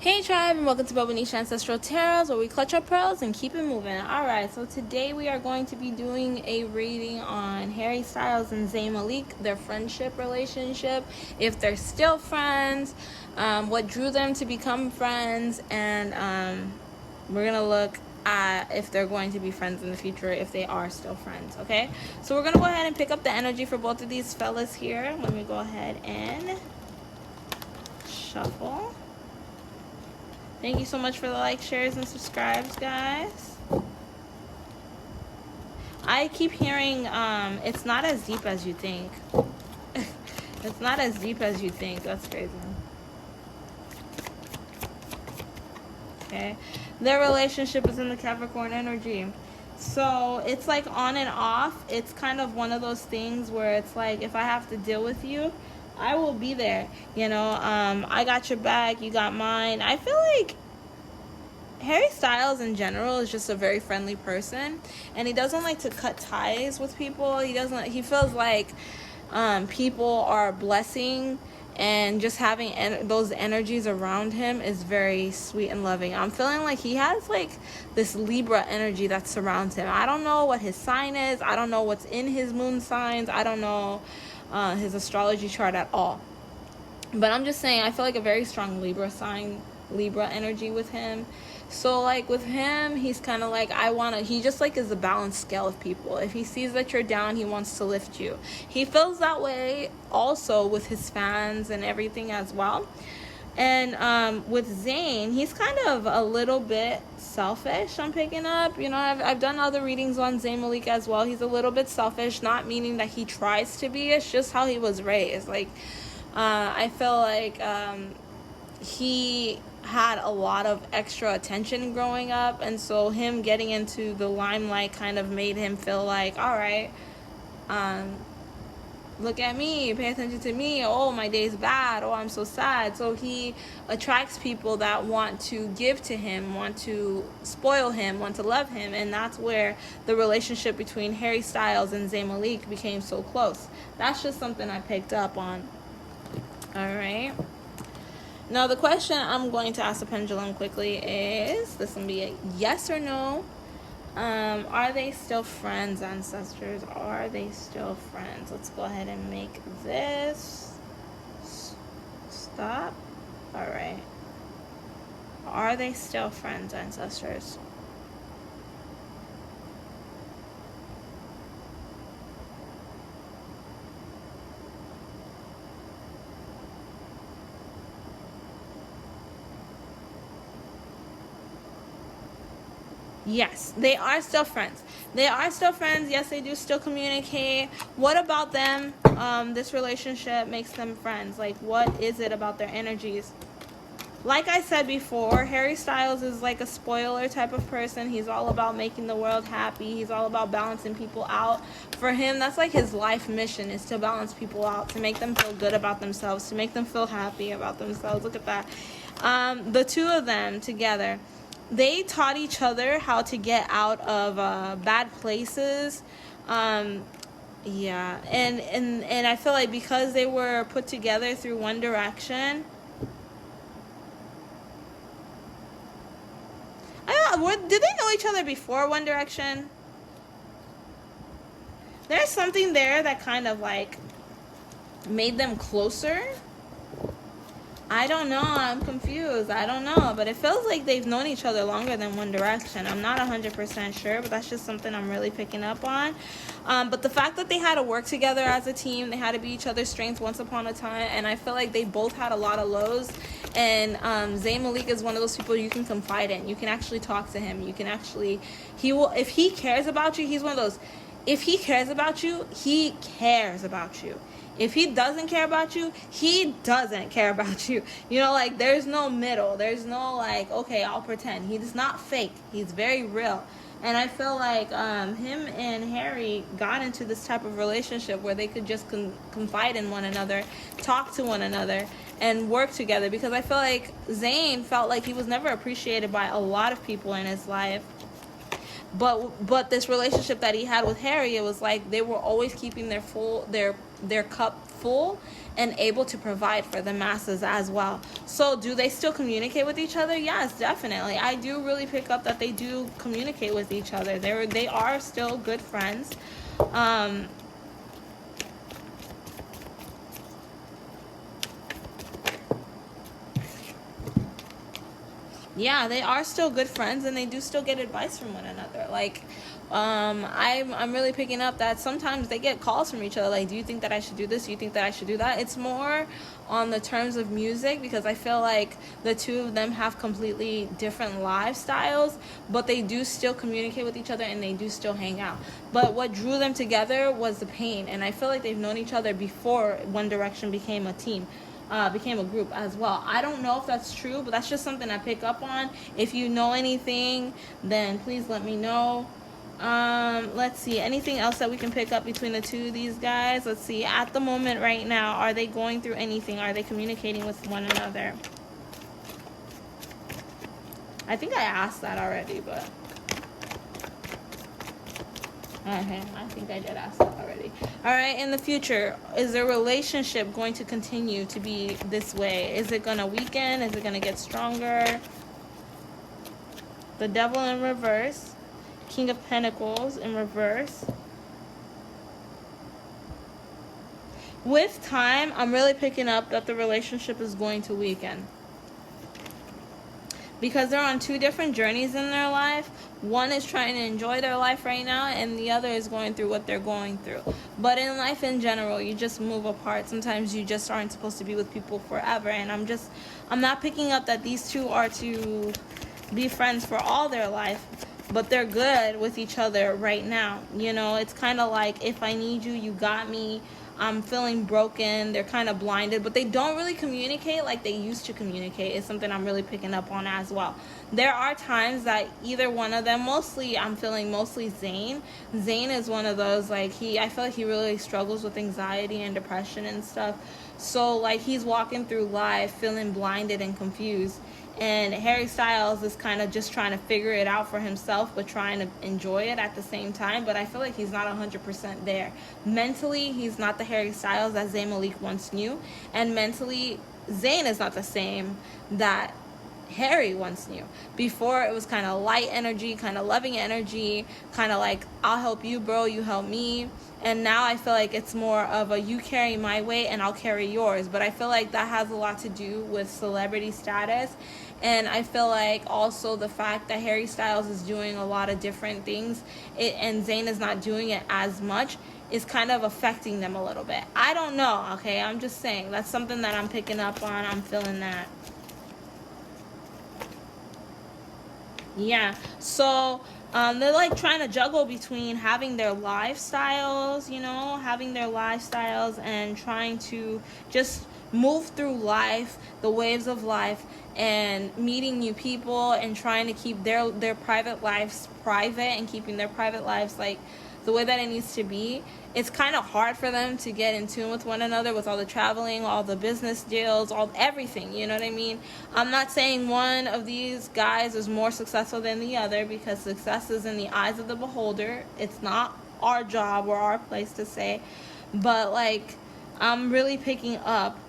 Hey tribe, and welcome to Bobo-Nesha Ancestral Tarots, where we clutch our pearls and keep it moving. Alright, so today we are going to be doing a reading on Harry Styles and Zayn Malik, their friendship relationship, if they're still friends, what drew them to become friends, and we're going to look at if they're going to be friends in the future, if they are still friends, okay? So we're going to go ahead and pick up the energy for both of these fellas here. Let me go ahead and shuffle. Thank you so much for the likes, shares, and subscribes, guys. I keep hearing it's not as deep as you think. It's not as deep as you think. That's crazy. Okay. Their relationship is in the Capricorn energy. So it's like on and off. It's kind of one of those things where it's like, if I have to deal with you, I will be there. You know, I got your back, you got mine. I feel like Harry Styles in general is just a very friendly person, and he doesn't like to cut ties with people. He feels like people are a blessing, and just having those energies around him is very sweet and loving. I'm feeling like he has like this Libra energy that surrounds him. I don't know what his sign is. I don't know what's in his moon signs. I don't know his astrology chart at all, but I'm just saying I feel like a very strong Libra energy with him. So like with him, he's kind of like, he just like is a balanced scale of people. If he sees that you're down, he wants to lift you. He feels that way also with his fans and everything as well. And with Zayn, he's kind of a little bit selfish, I'm picking up. You know, I've done other readings on Zayn Malik as well. He's a little bit selfish, not meaning that he tries to be. It's just how he was raised. Like, I feel like he had a lot of extra attention growing up, and so him getting into the limelight kind of made him feel like, all right, look at me, pay attention to me, oh, my day's bad, oh, I'm so sad. So he attracts people that want to give to him, want to spoil him, want to love him, and that's where the relationship between Harry Styles and Zayn Malik became so close. That's just something I picked up on. All right. Now, the question I'm going to ask the pendulum quickly is, this will be a yes or no. Are they still friends, ancestors? Are they still friends? Let's go ahead and make this stop. All right. Are they still friends, ancestors? Yes, they are still friends. They are still friends. Yes, they do still communicate. What about them, this relationship makes them friends? Like, what is it about their energies? Like I said before, Harry Styles is like a spoiler type of person. He's all about making the world happy. He's all about balancing people out. For him, that's like his life mission, is to balance people out, to make them feel good about themselves, to make them feel happy about themselves. Look at that. The two of them together, they taught each other how to get out of bad places. Yeah, and I feel like because they were put together through One Direction, did they know each other before One Direction? There's something there that kind of like made them closer. I don't know. I'm confused. I don't know. But it feels like they've known each other longer than One Direction. I'm not 100% sure, but that's just something I'm really picking up on. But the fact that they had to work together as a team, they had to be each other's strengths once upon a time, and I feel like they both had a lot of lows. And Zayn Malik is one of those people you can confide in. You can actually talk to him. You can actually, if he cares about you, he's one of those, if he cares about you, he cares about you. If he doesn't care about you, he doesn't care about you. You know, like, there's no middle. There's no, like, okay, I'll pretend. He's not fake. He's very real. And I feel like him and Harry got into this type of relationship where they could just confide in one another, talk to one another, and work together. Because I feel like Zayn felt like he was never appreciated by a lot of people in his life. But this relationship that he had with Harry, it was like they were always keeping their cup full and able to provide for the masses as well. So do they still communicate with each other? Yes, definitely. I do really pick up that they do communicate with each other. They are still good friends. Yeah, they are still good friends, and they do still get advice from one another. Like, I'm really picking up that sometimes they get calls from each other. Like, do you think that I should do this? Do you think that I should do that? It's more on the terms of music, because I feel like the two of them have completely different lifestyles, but they do still communicate with each other and they do still hang out. But what drew them together was the pain, and I feel like they've known each other before One Direction became a team. Became a group as well. I don't know if that's true, but that's just something I pick up on. If you know anything, then please let me know. Let's see, anything else that we can pick up between the two of these guys? Let's see, at the moment right now, are they going through anything? Are they communicating with one another? I think I asked that already, but okay, I think I did ask that already. All right, in the future, is their relationship going to continue to be this way? Is it going to weaken? Is it going to get stronger? The Devil in reverse. King of Pentacles in reverse. With time, I'm really picking up that the relationship is going to weaken, because they're on two different journeys in their life. One is trying to enjoy their life right now, and the other is going through what they're going through. But in life in general, you just move apart. Sometimes you just aren't supposed to be with people forever, and I'm not picking up that these two are to be friends for all their life, but they're good with each other right now. You know, it's kind of like, if I need you, you got me. I'm feeling broken. They're kind of blinded, but they don't really communicate like they used to communicate. It's something I'm really picking up on as well. There are times that either one of them, I'm feeling mostly Zayn. Zayn is one of those, like, I feel like he really struggles with anxiety and depression and stuff. So, like, he's walking through life feeling blinded and confused. And Harry Styles is kind of just trying to figure it out for himself, but trying to enjoy it at the same time. But I feel like he's not 100% there. Mentally, he's not the Harry Styles that Zayn Malik once knew. And mentally, Zayn is not the same that Harry once knew. Before, it was kind of light energy, kind of loving energy, kind of like, I'll help you, bro, you help me. And now I feel like it's more of a, you carry my weight and I'll carry yours. But I feel like that has a lot to do with celebrity status. And I feel like also the fact that Harry Styles is doing a lot of different things, and Zayn is not doing it as much, is kind of affecting them a little bit. I don't know, okay? I'm just saying. That's something that I'm picking up on. I'm feeling that. Yeah, so they're like trying to juggle between having their lifestyles, and trying to just move through life, the waves of life, and meeting new people, and trying to keep their private lives private, and keeping their private lives like the way that it needs to be. It's kind of hard for them to get in tune with one another with all the traveling, all the business deals, everything, you know what I mean? I'm not saying one of these guys is more successful than the other, because success is in the eyes of the beholder. It's not our job or our place to say. But, like, I'm really picking up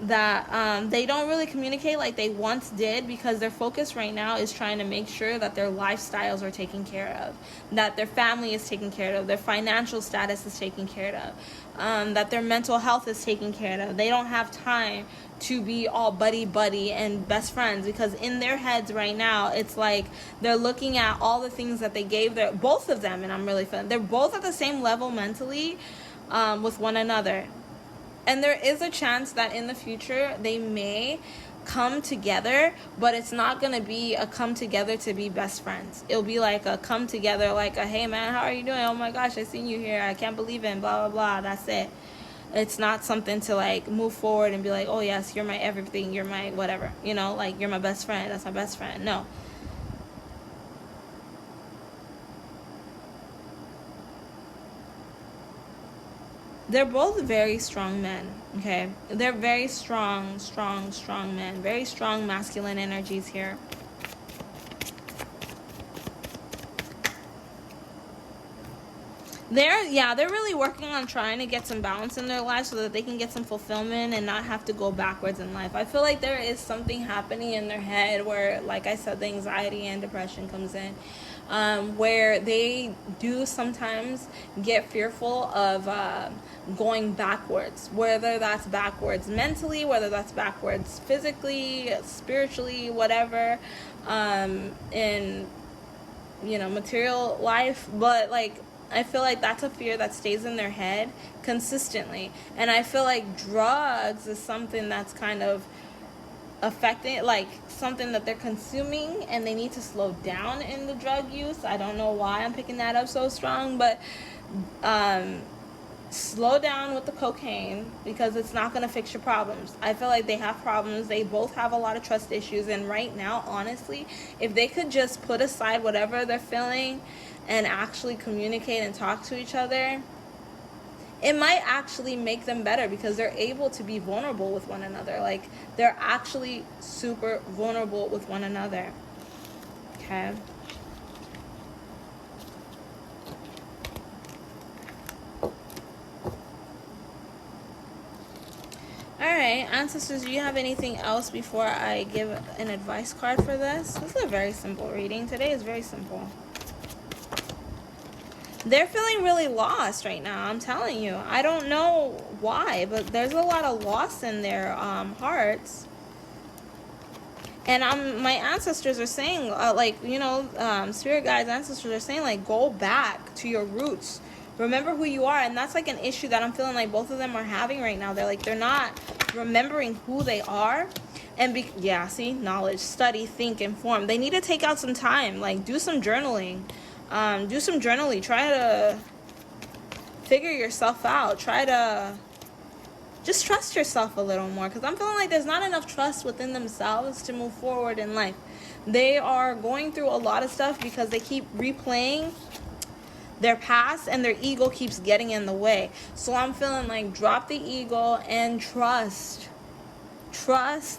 that they don't really communicate like they once did, because their focus right now is trying to make sure that their lifestyles are taken care of, that their family is taken care of, their financial status is taken care of, that their mental health is taken care of. They don't have time to be all buddy and best friends, because in their heads right now, it's like they're looking at all the things that they gave both of them, and I'm really feeling they're both at the same level mentally with one another. And there is a chance that in the future they may come together, but it's not going to be a come together to be best friends. It'll be like a come together, like a, hey man, how are you doing? Oh my gosh, I seen you here. I can't believe it, blah, blah, blah. That's it. It's not something to like move forward and be like, oh yes, you're my everything. You're my whatever, like you're my best friend. That's my best friend. No. They're both very strong men, okay? They're very strong men. Very strong masculine energies here. They're really working on trying to get some balance in their lives so that they can get some fulfillment and not have to go backwards in life. I feel like there is something happening in their head where, like I said, the anxiety and depression comes in, where they do sometimes get fearful of going backwards, whether that's backwards mentally, whether that's backwards physically, spiritually, whatever, in, you know, material life. But like, I feel like that's a fear that stays in their head consistently. And I feel like drugs is something that's kind of affecting, like something that they're consuming, and they need to slow down in the drug use. I don't know why I'm picking that up so strong, but slow down with the cocaine, because it's not going to fix your problems. I feel like they have problems. They both have a lot of trust issues, and right now, honestly, if they could just put aside whatever they're feeling and actually communicate and talk to each other, it might actually make them better, because they're able to be vulnerable with one another. Like, they're actually super vulnerable with one another. Okay. Alright, ancestors, do you have anything else before I give an advice card for this? This is a very simple reading. Today is very simple. They're feeling really lost right now, I'm telling you. I don't know why, but there's a lot of loss in their hearts. And my ancestors are saying, like, you know, spirit guides, ancestors are saying, like, go back to your roots. Remember who you are. And that's like an issue that I'm feeling like both of them are having right now. They're like, they're not remembering who they are. And yeah, see, knowledge, study, think, inform. They need to take out some time, like do some journaling. Try to figure yourself out. Try to just trust yourself a little more, because I'm feeling like there's not enough trust within themselves to move forward in life. They are going through a lot of stuff because they keep replaying their past, and their ego keeps getting in the way. So I'm feeling like drop the ego and trust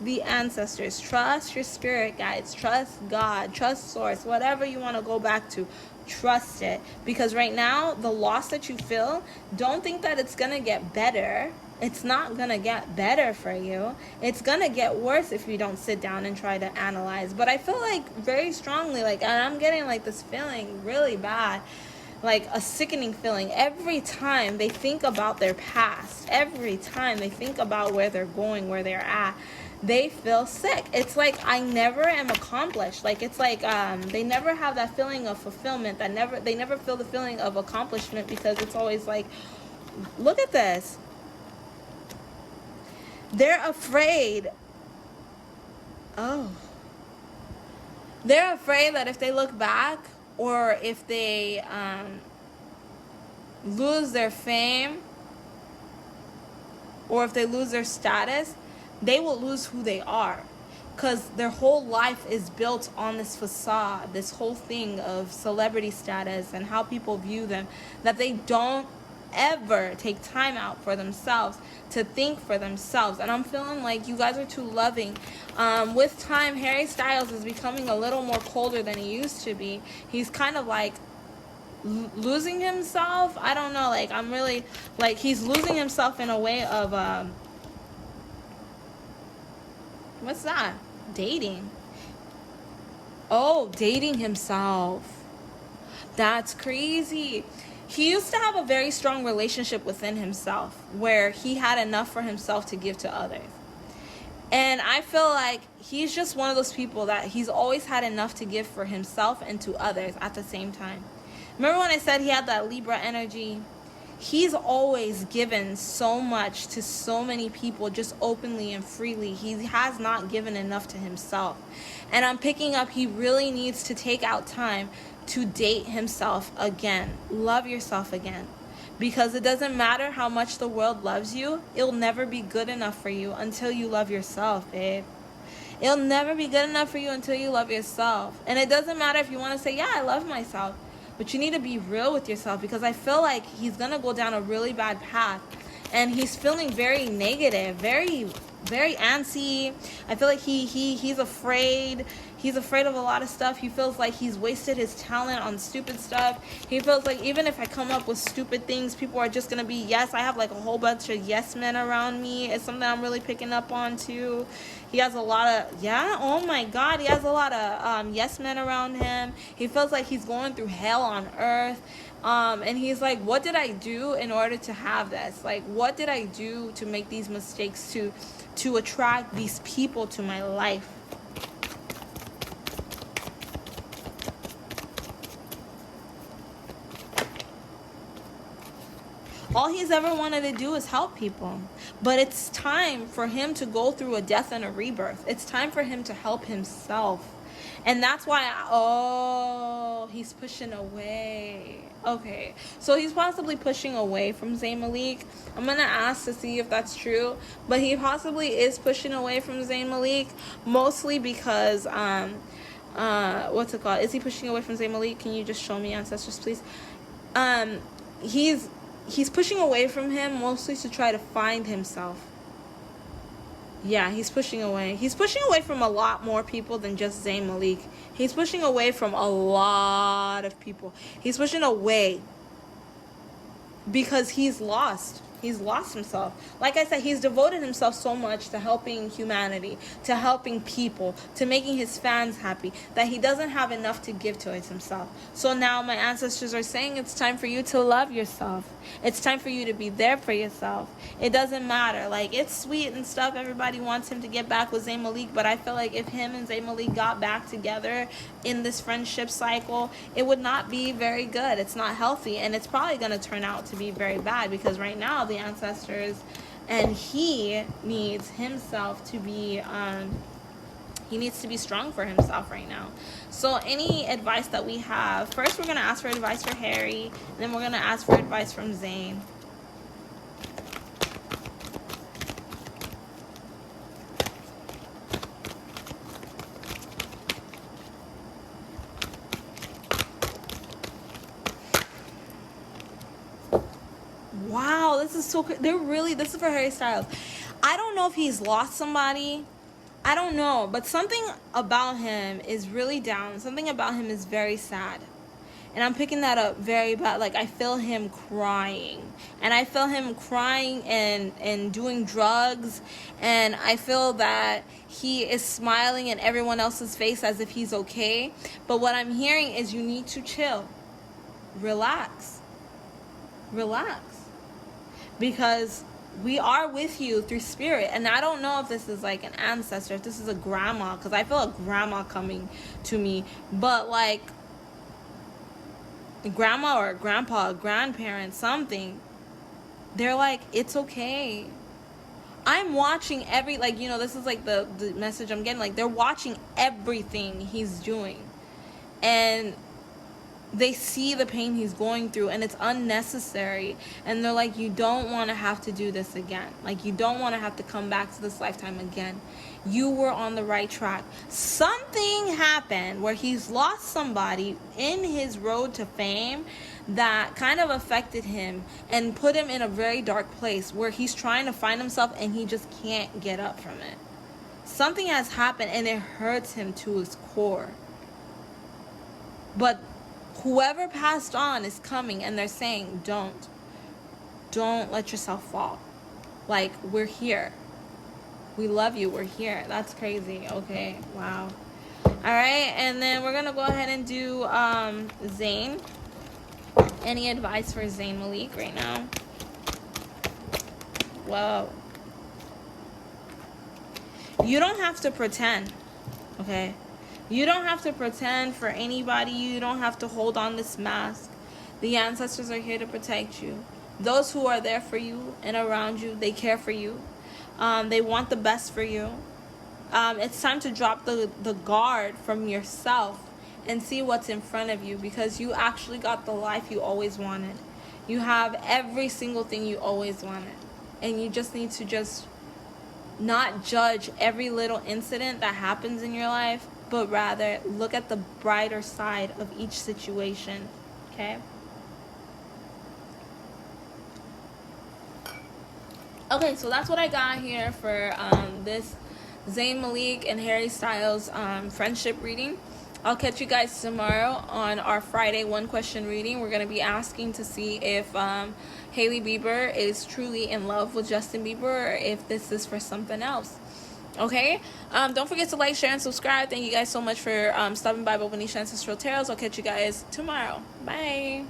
the ancestors, trust your spirit guides, trust God, trust source, whatever you want to go back to. Trust it, because right now the loss that you feel, don't think that it's gonna get better. It's not gonna get better for you. It's gonna get worse if you don't sit down and try to analyze. But I feel like very strongly, like, and I'm getting like this feeling really bad, like a sickening feeling every time they think about their past, every time they think about where they're going, where they're at. They feel sick. It's like, I never am accomplished. Like, it's like they never have that feeling of fulfillment. They never feel the feeling of accomplishment, because it's always like, look at this. They're afraid. Oh. They're afraid that if they look back, or if they lose their fame, or if they lose their status, they will lose who they are, because their whole life is built on this facade, this whole thing of celebrity status and how people view them, that they don't ever take time out for themselves to think for themselves. And I'm feeling like you guys are too loving. With time, Harry Styles is becoming a little more colder than he used to be. He's kind of like losing himself. I don't know, like, I'm really like, he's losing himself in a way of what's that? Dating. Oh, dating himself. That's crazy. He used to have a very strong relationship within himself, where he had enough for himself to give to others. And I feel like he's just one of those people that he's always had enough to give for himself and to others at the same time. Remember when I said he had that Libra energy? He's always given so much to so many people, just openly and freely. He has not given enough to himself. And I'm picking up, he really needs to take out time to date himself again. Love yourself again. Because it doesn't matter how much the world loves you, it'll never be good enough for you until you love yourself, babe. It'll never be good enough for you until you love yourself. And it doesn't matter if you want to say, yeah, I love myself. But you need to be real with yourself, because I feel like he's going to go down a really bad path. And he's feeling very negative, very very antsy. I feel like he's afraid. He's afraid of a lot of stuff. He feels like he's wasted his talent on stupid stuff. He feels like even if I come up with stupid things, people are just gonna be yes. I have like a whole bunch of yes men around me. It's something I'm really picking up on too. He has a lot of oh my god, he has a lot of yes men around him. He feels like he's going through hell on earth. And he's like, what did I do in order to have this? Like, what did I do to make these mistakes to attract these people to my life? All he's ever wanted to do is help people. But it's time for him to go through a death and a rebirth. It's time for him to help himself. And that's why, he's pushing away. Okay, so he's possibly pushing away from Zayn Malik. I'm going to ask to see if that's true. But he possibly is pushing away from Zayn Malik. Mostly because, what's it called? Is he pushing away from Zayn Malik? Can you just show me, ancestors, please? He's pushing away from him mostly to try to find himself. Yeah, he's pushing away. He's pushing away from a lot more people than just Zayn Malik. He's pushing away from a lot of people. He's pushing away because he's lost. He's lost himself. Like I said, he's devoted himself so much to helping humanity, to helping people, to making his fans happy, that he doesn't have enough to give to it himself. So now my ancestors are saying it's time for you to love yourself. It's time for you to be there for yourself. It doesn't matter. Like, it's sweet and stuff. Everybody wants him to get back with Zayn Malik, but I feel like if him and Zayn Malik got back together in this friendship cycle, it would not be very good. It's not healthy, and it's probably going to turn out to be very bad because right now the ancestors and he needs himself to be he needs to be strong for himself right now. So any advice that we have, first we're going to ask for advice for Harry, and then we're going to ask for advice from Zayn. Wow, this is so they're really, this is for Harry Styles. I don't know if he's lost somebody. I don't know, but something about him is really down. Something about him is very sad. And I'm picking that up very bad. Like, I feel him crying. And I feel him crying and doing drugs. And I feel that he is smiling in everyone else's face as if he's okay. But what I'm hearing is you need to chill. Relax. Relax. Because we are with you through spirit. And I don't know if this is like an ancestor, if this is a grandma, because I feel a grandma coming to me. But like a grandma or a grandpa, a grandparent, something, they're like, it's okay. I'm watching every, like, you know, this is like the message I'm getting. Like, they're watching everything he's doing. And they see the pain he's going through, and it's unnecessary. And they're like, you don't want to have to do this again. Like, you don't want to have to come back to this lifetime again. You were on the right track. Something happened where he's lost somebody in his road to fame that kind of affected him and put him in a very dark place where he's trying to find himself and he just can't get up from it. Something has happened and it hurts him to his core. But whoever passed on is coming, and they're saying, don't let yourself fall. Like, we're here. We love you. We're here. That's crazy. Okay. Wow. All right. And then we're going to go ahead and do Zayn. Any advice for Zayn Malik right now? Whoa. You don't have to pretend. Okay? You don't have to pretend for anybody. You don't have to hold on this mask. The ancestors are here to protect you. Those who are there for you and around you, they care for you. They want the best for you. It's time to drop the guard from yourself and see what's in front of you, because you actually got the life you always wanted. You have every single thing you always wanted. And you just need to just not judge every little incident that happens in your life, but rather look at the brighter side of each situation. Okay? Okay, so that's what I got here for this Zayn Malik and Harry Styles friendship reading. I'll catch you guys tomorrow on our Friday one question reading. We're going to be asking to see if Hailey Bieber is truly in love with Justin Bieber, or if this is for something else. Okay, don't forget to like, share, and subscribe. Thank you guys so much for stopping by Bobo-Nesha Ancestral Tarots. I'll catch you guys tomorrow. Bye.